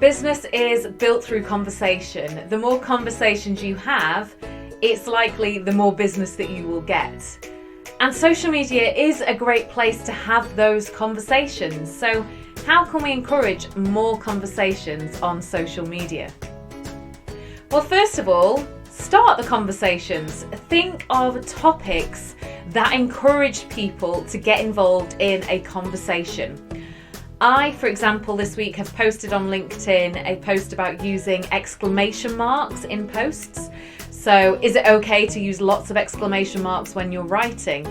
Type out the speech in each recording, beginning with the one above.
Business is built through conversation. The more conversations you have, it's likely the more business that you will get. And social media is a great place to have those conversations. So how can we encourage more conversations on social media? Well, first of all, start the conversations. Think of topics that encourage people to get involved in a conversation. I, for example, this week have posted on LinkedIn a post about using exclamation marks in posts. So is it okay to use lots of exclamation marks when you're writing?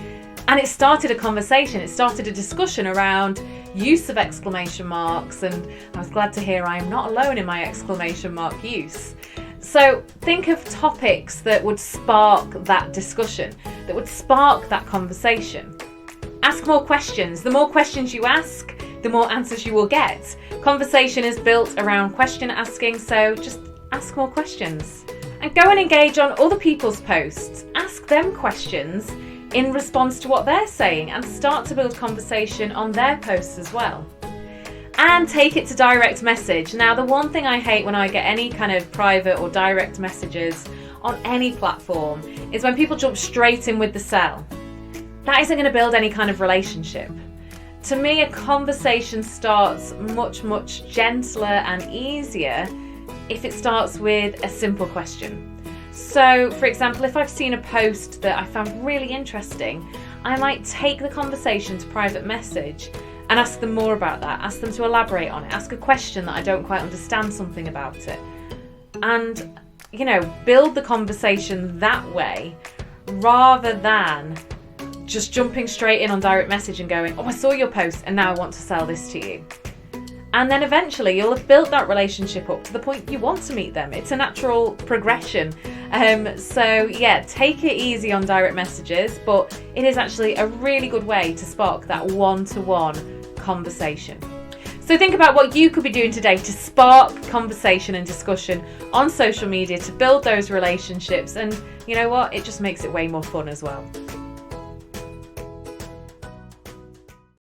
And it started a conversation, it started a discussion around use of exclamation marks, and I was glad to hear I am not alone in my exclamation mark use. So think of topics that would spark that discussion, that would spark that conversation. Ask more questions. The more questions you ask, the more answers you will get. Conversation is built around question asking, so just ask more questions. And go and engage on other people's posts. Ask them questions in response to what they're saying and start to build conversation on their posts as well. And take it to direct message. Now, the one thing I hate when I get any kind of private or direct messages on any platform is when people jump straight in with the sell. That isn't going to build any kind of relationship. To me, a conversation starts much, much gentler and easier if it starts with a simple question. So, for example, if I've seen a post that I found really interesting, I might take the conversation to private message and ask them more about that, ask them to elaborate on it, ask a question that I don't quite understand something about it. And, build the conversation that way rather than just jumping straight in on direct message and going, I saw your post and now I want to sell this to you. And then eventually you'll have built that relationship up to the point you want to meet them. It's a natural progression. Take it easy on direct messages, but it is actually a really good way to spark that one-to-one conversation. So think about what you could be doing today to spark conversation and discussion on social media to build those relationships. And you know what? It just makes it way more fun as well.